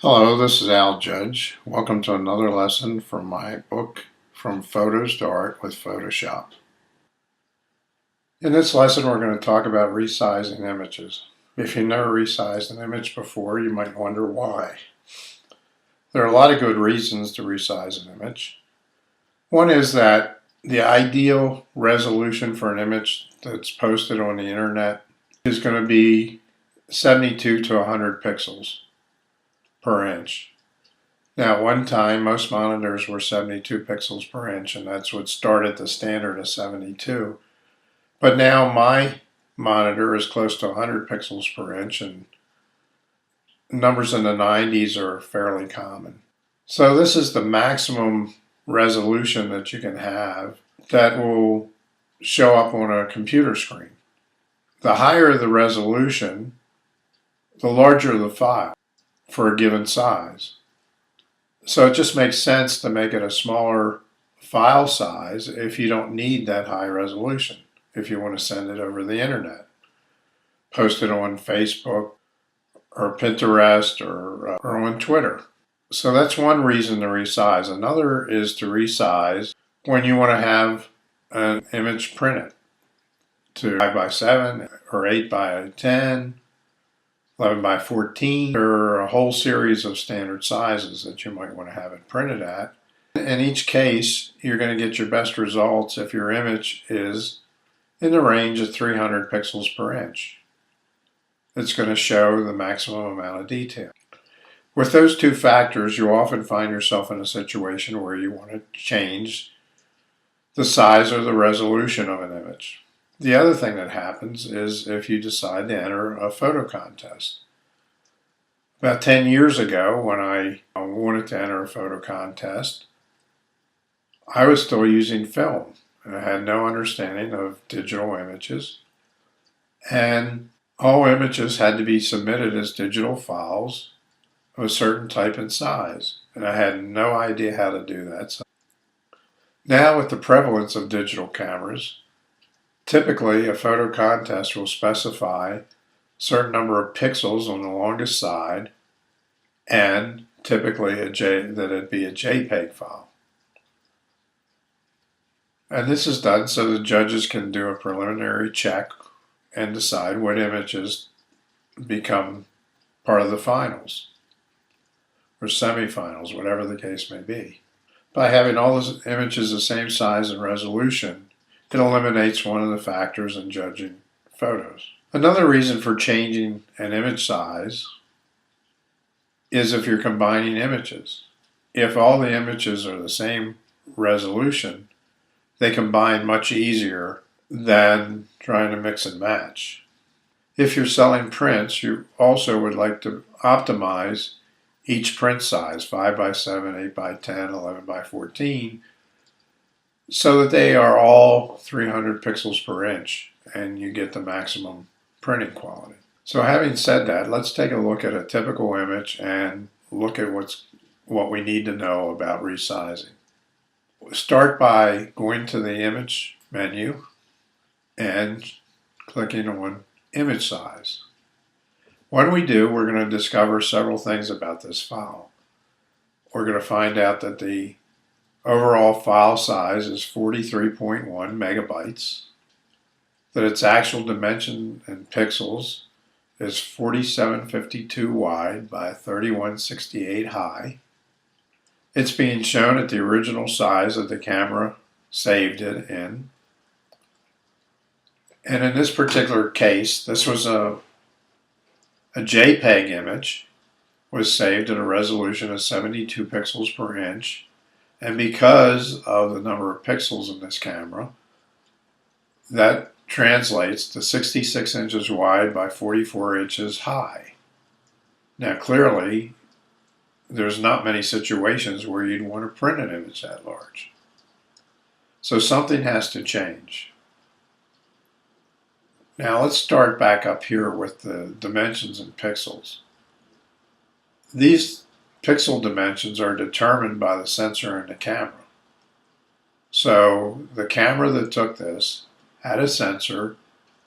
Hello, this is Al Judge. Welcome to another lesson from my book, From Photos to Art with Photoshop. In this lesson, we're going to talk about resizing images. If you've never resized an image before, you might wonder why. There are a lot of good reasons to resize an image. One is that the ideal resolution for an image that's posted on the internet is going to be 72 to 100 pixels per inch. Now, at one time, most monitors were 72 pixels per inch, and that's what started the standard of 72. But now my monitor is close to 100 pixels per inch, and numbers in the 90s are fairly common. So this is the maximum resolution that you can have that will show up on a computer screen. The higher the resolution, the larger the file for a given size. So it just makes sense to make it a smaller file size if you don't need that high resolution, if you want to send it over the internet, post it on Facebook or Pinterest or on Twitter. So that's one reason to resize. Another is to resize when you want to have an image printed to 5 by 7 or 8 by 10, 11 by 14, or a whole series of standard sizes that you might want to have it printed at. In each case, you're going to get your best results if your image is in the range of 300 pixels per inch. It's going to show the maximum amount of detail. With those two factors, you often find yourself in a situation where you want to change the size or the resolution of an image. The other thing that happens is if you decide to enter a photo contest. About 10 years ago, when I wanted to enter a photo contest, I was still using film. And I had no understanding of digital images. And all images had to be submitted as digital files of a certain type and size. And I had no idea how to do that. So now, with the prevalence of digital cameras, typically, a photo contest will specify a certain number of pixels on the longest side and typically that it be a JPEG file. And this is done so the judges can do a preliminary check and decide what images become part of the finals or semifinals, whatever the case may be. By having all those images the same size and resolution, it eliminates one of the factors in judging photos. Another reason for changing an image size is if you're combining images. If all the images are the same resolution, they combine much easier than trying to mix and match. If you're selling prints, you also would like to optimize each print size, 5 by 7, 8 by 10, 11 by 14, so that they are all 300 pixels per inch and you get the maximum printing quality. So having said that, let's take a look at a typical image and look at what we need to know about resizing. Start by going to the image menu and clicking on image size. When we do, we're going to discover several things about this file. We're going to find out that the overall file size is 43.1 megabytes, that its actual dimension in pixels is 4752 wide by 3168 high. It's being shown at the original size that the camera saved it in. And in this particular case, this was a JPEG image, was saved at a resolution of 72 pixels per inch. And because of the number of pixels in this camera, that translates to 66 inches wide by 44 inches high. Now, clearly, there's not many situations where you'd want to print an image that large. So something has to change. Now let's start back up here with the dimensions in pixels. These pixel dimensions are determined by the sensor in the camera. So the camera that took this had a sensor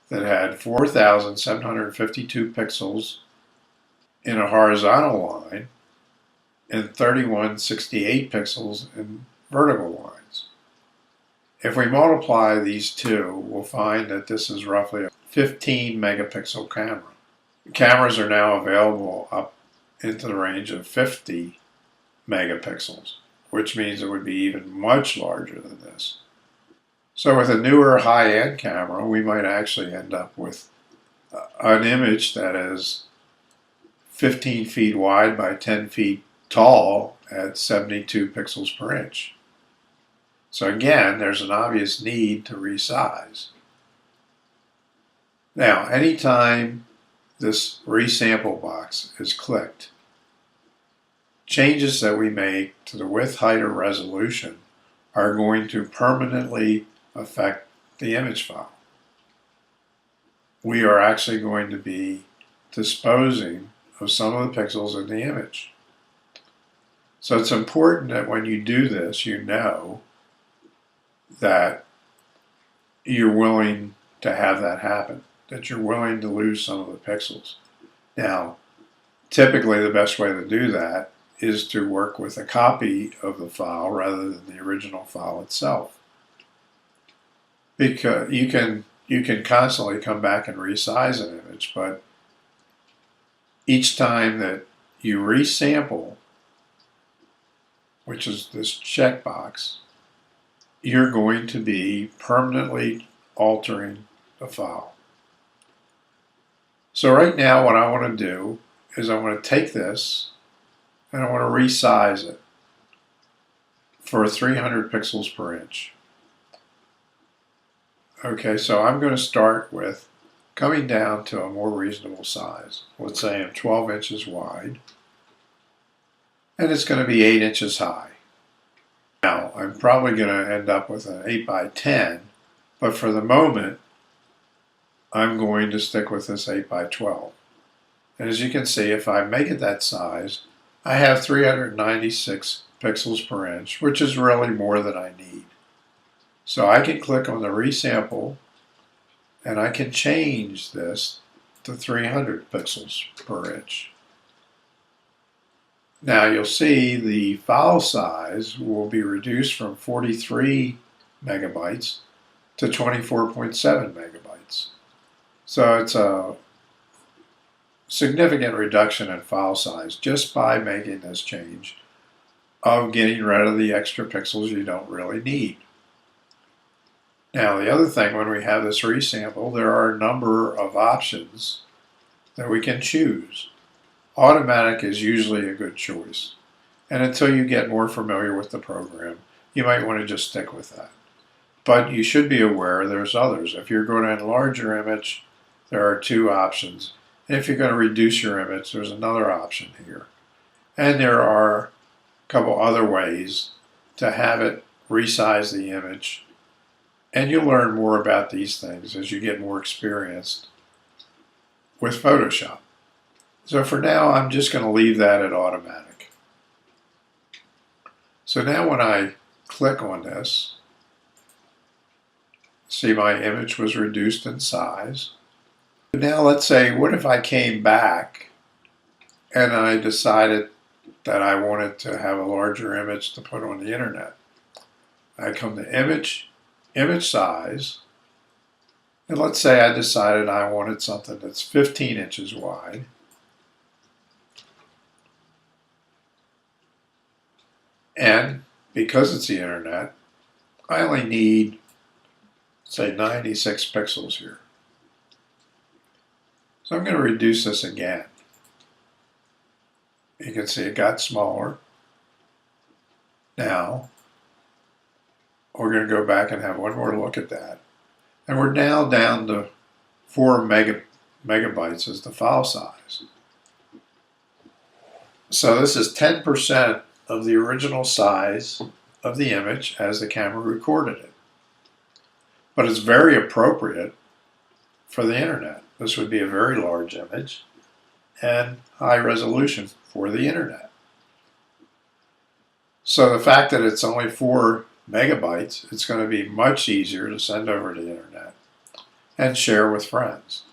that had 4,752 pixels in a horizontal line and 3168 pixels in vertical lines. If we multiply these two, we'll find that this is roughly a 15 megapixel camera. Cameras are now available up into the range of 50 megapixels, which means it would be even much larger than this. So with a newer high-end camera, we might actually end up with an image that is 15 feet wide by 10 feet tall at 72 pixels per inch. So again, there's an obvious need to resize. Now, anytime this resample box is clicked, changes that we make to the width, height, or resolution are going to permanently affect the image file. We are actually going to be disposing of some of the pixels in the image. So it's important that when you do this, you know that you're willing to have that happen, that you're willing to lose some of the pixels. Now, typically the best way to do that is to work with a copy of the file rather than the original file itself. Because you can constantly come back and resize an image, but each time that you resample, which is this checkbox, you're going to be permanently altering the file. So right now what I want to do is I want to take this and I want to resize it for 300 pixels per inch. Okay, so I'm going to start with coming down to a more reasonable size. Let's say I'm 12 inches wide, and it's going to be 8 inches high. Now, I'm probably going to end up with an 8 by 10, but for the moment, I'm going to stick with this 8 by 12. And as you can see, if I make it that size, I have 396 pixels per inch, which is really more than I need. So I can click on the resample and I can change this to 300 pixels per inch. Now you'll see the file size will be reduced from 43 megabytes to 24.7 megabytes. So it's a significant reduction in file size just by making this change of getting rid of the extra pixels you don't really need. Now the other thing, when we have this resample, there are a number of options that we can choose. Automatic is usually a good choice, and until you get more familiar with the program, you might want to just stick with that. But you should be aware there's others. If you're going to enlarge your image, there are two options. And if you're going to reduce your image, there's another option here. And there are a couple other ways to have it resize the image. And you'll learn more about these things as you get more experienced with Photoshop. So for now, I'm just going to leave that at automatic. So now when I click on this, see my image was reduced in size. Now let's say, what if I came back and I decided that I wanted to have a larger image to put on the internet? I come to image size, and let's say I decided I wanted something that's 15 inches wide. And because it's the internet, I only need, say, 96 pixels here. So I'm going to reduce this again. You can see it got smaller. Now, we're going to go back and have one more look at that. And we're now down to 4 megabytes as the file size. So this is 10% of the original size of the image as the camera recorded it. But it's very appropriate for the internet. This would be a very large image and high resolution for the internet. So the fact that it's only 4 megabytes, it's going to be much easier to send over to the internet and share with friends.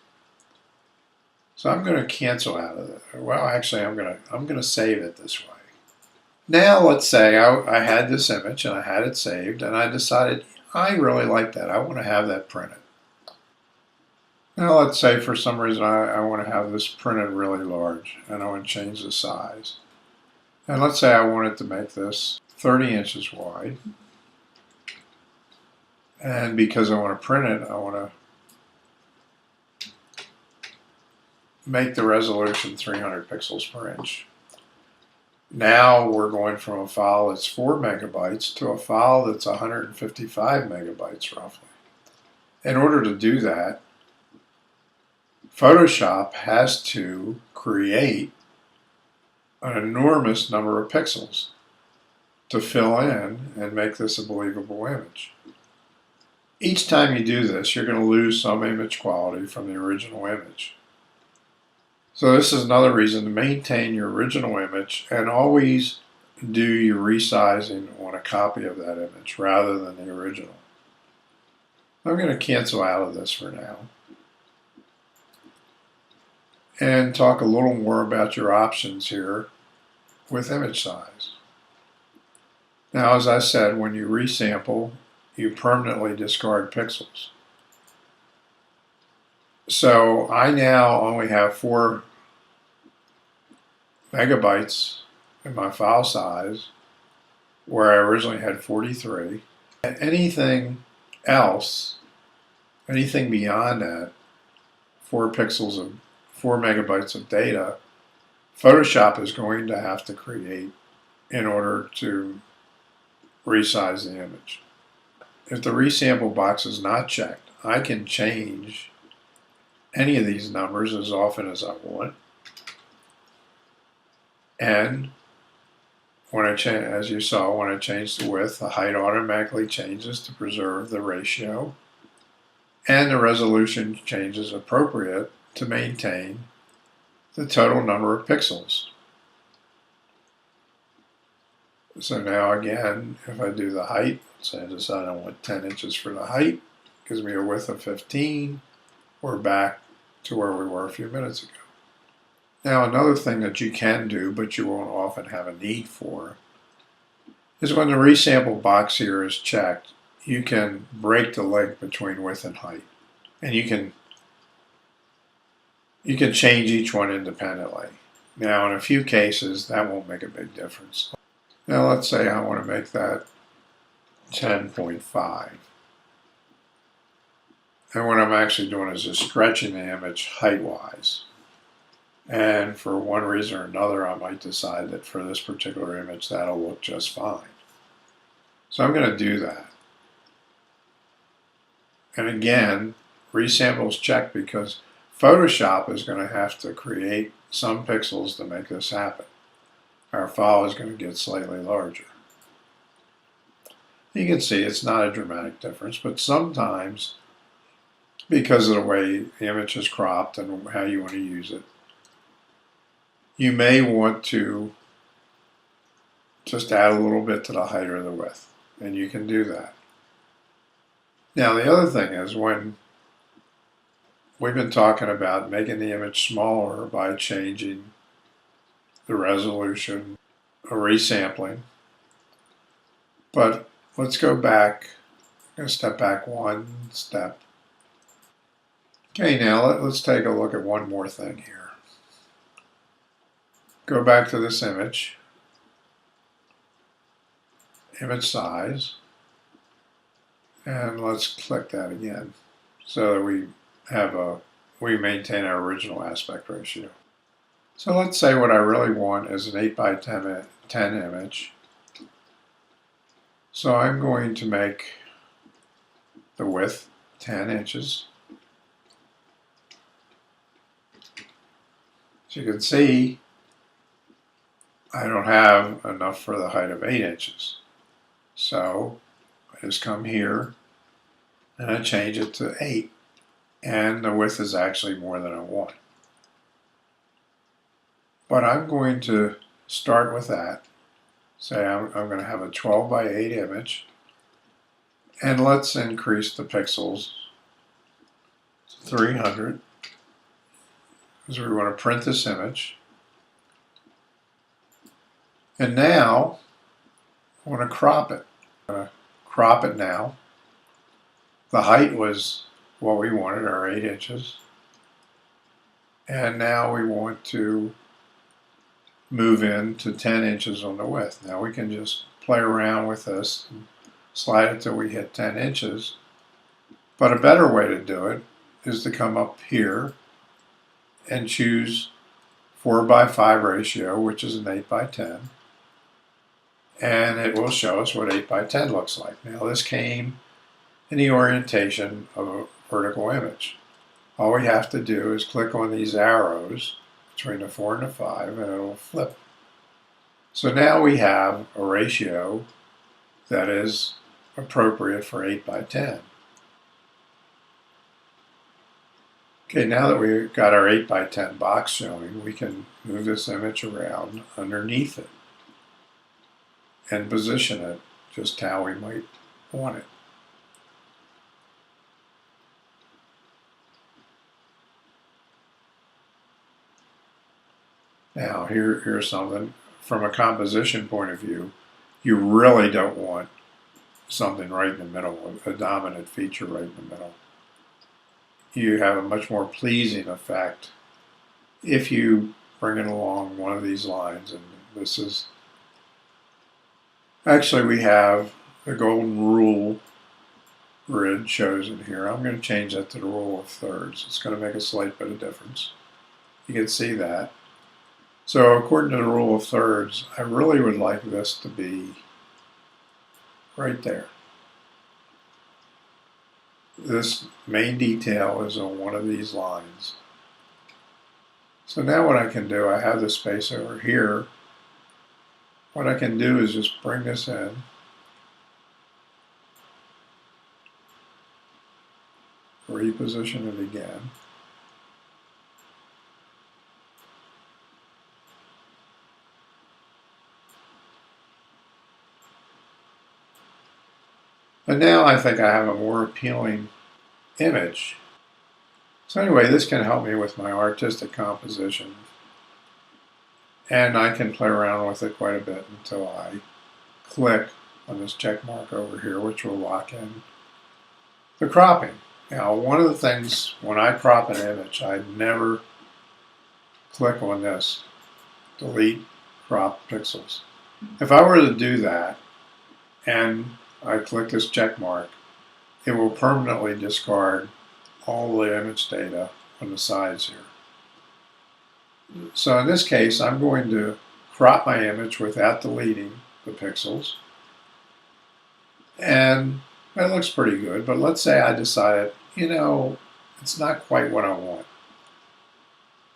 So I'm going to cancel out of it. Well, actually, I'm going to save it this way. Now let's say I had this image and I had it saved and I decided I really like that. I want to have that printed. Now let's say for some reason I want to have this printed really large and I want to change the size. And let's say I wanted to make this 30 inches wide. And because I want to print it, I want to make the resolution 300 pixels per inch. Now we're going from a file that's 4 megabytes to a file that's 155 megabytes roughly. In order to do that, Photoshop has to create an enormous number of pixels to fill in and make this a believable image. Each time you do this, you're going to lose some image quality from the original image. So this is another reason to maintain your original image and always do your resizing on a copy of that image rather than the original. I'm going to cancel out of this for now and talk a little more about your options here with image size. Now, as I said, when you resample, you permanently discard pixels. So I now only have 4 megabytes in my file size, where I originally had 43. And anything else, anything beyond that, 4 megabytes of data, Photoshop is going to have to create in order to resize the image. If the resample box is not checked, I can change any of these numbers as often as I want. And when I change, as you saw, when I change the width, the height automatically changes to preserve the ratio, and the resolution changes appropriate to maintain the total number of pixels. So now again, if I do the height, say I decide I want 10 inches for the height, gives me a width of 15, we're back to where we were a few minutes ago. Now another thing that you can do, but you won't often have a need for, is when the resample box here is checked, you can break the link between width and height. And you can change each one independently. Now in a few cases, that won't make a big difference. Now let's say I want to make that 10.5. And what I'm actually doing is just stretching the image height-wise. And for one reason or another, I might decide that for this particular image, that'll look just fine. So I'm going to do that. And again, resample is checked because Photoshop is going to have to create some pixels to make this happen. Our file is going to get slightly larger. You can see it's not a dramatic difference, but sometimes, because of the way the image is cropped and how you want to use it, you may want to just add a little bit to the height or the width, and you can do that. Now the other thing is, when we've been talking about making the image smaller by changing the resolution or resampling, but let's go back, I'm going to step back one step. Okay, now let's take a look at one more thing here. Go back to this image, image size, and let's click that again so that we maintain our original aspect ratio. So let's say what I really want is an 8 by 10 image. So I'm going to make the width 10 inches. As you can see, I don't have enough for the height of 8 inches. So I just come here and I change it to 8. And the width is actually more than I want. But I'm going to start with that. Say I'm going to have a 12 by 8 image. And let's increase the pixels to 300. Because we want to print this image. And now I want to crop it. I'm going to crop it now. The height was what we wanted, our 8 inches. And now we want to move in to 10 inches on the width. Now we can just play around with this and slide it till we hit 10 inches. But a better way to do it is to come up here and choose 4:5 ratio, which is an 8:10. And it will show us what 8:10 looks like. Now this came in the orientation of a vertical image. All we have to do is click on these arrows between the 4 and the 5 and it'll flip. So now we have a ratio that is appropriate for 8:10. Okay, now that we've got our 8:10 box showing, we can move this image around underneath it and position it just how we might want it. Now, here's something. From a composition point of view, you really don't want something right in the middle, a dominant feature right in the middle. You have a much more pleasing effect if you bring it along one of these lines. And this is, actually we have the golden rule grid chosen here. I'm going to change that to the rule of thirds. It's going to make a slight bit of difference. You can see that. So according to the rule of thirds, I really would like this to be right there. This main detail is on one of these lines. So now what I can do, I have the space over here. What I can do is just bring this in. Reposition it again. And now I think I have a more appealing image. So anyway, this can help me with my artistic composition. And I can play around with it quite a bit until I click on this check mark over here, which will lock in the cropping. Now, one of the things when I crop an image, I never click on this, delete crop pixels. If I were to do that and I click this check mark, it will permanently discard all the image data on the sides here. So in this case, I'm going to crop my image without deleting the pixels. And it looks pretty good, but let's say I decided, it's not quite what I want.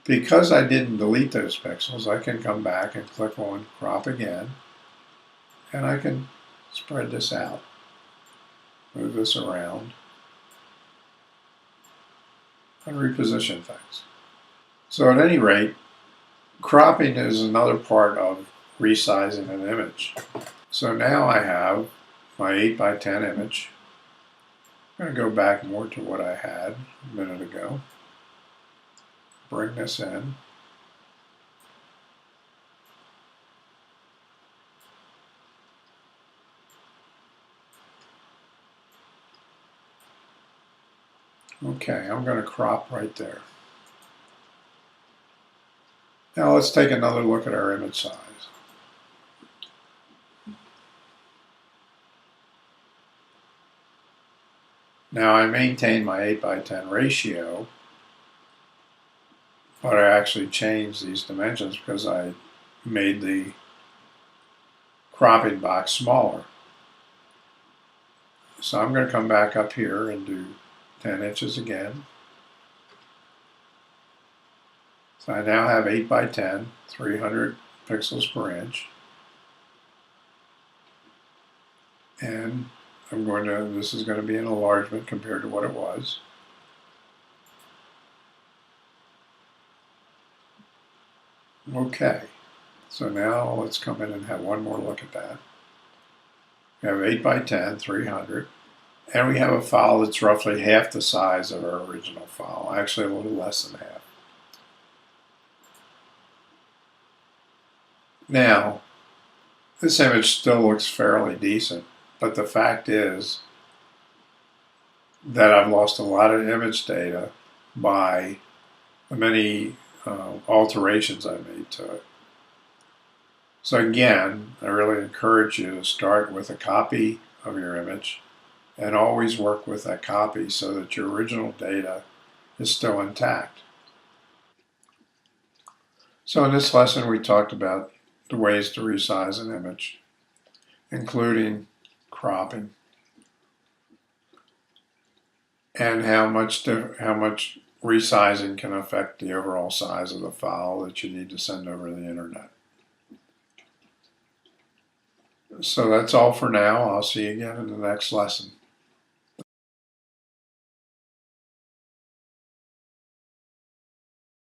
Because I didn't delete those pixels, I can come back and click on crop again, and I can spread this out, move this around, and reposition things. So at any rate, cropping is another part of resizing an image. So now I have my 8:10 image. I'm going to go back more to what I had a minute ago. Bring this in. Okay, I'm going to crop right there. Now let's take another look at our image size. Now I maintain my 8:10 ratio, but I actually changed these dimensions because I made the cropping box smaller. So I'm going to come back up here and do 10 inches again. So I now have 8:10, 300 pixels per inch. And this is going to be an enlargement compared to what it was. Okay, so now let's come in and have one more look at that. We have 8:10, 300, and we have a file that's roughly half the size of our original file, actually a little less than half. Now, This image still looks fairly decent, but the fact is that I've lost a lot of image data by the many alterations I made to it. So again, I really encourage you to start with a copy of your image and always work with that copy so that your original data is still intact. So in this lesson we talked about the ways to resize an image, including cropping, and how much resizing can affect the overall size of the file that you need to send over the internet. So that's all for now. I'll see you again in the next lesson.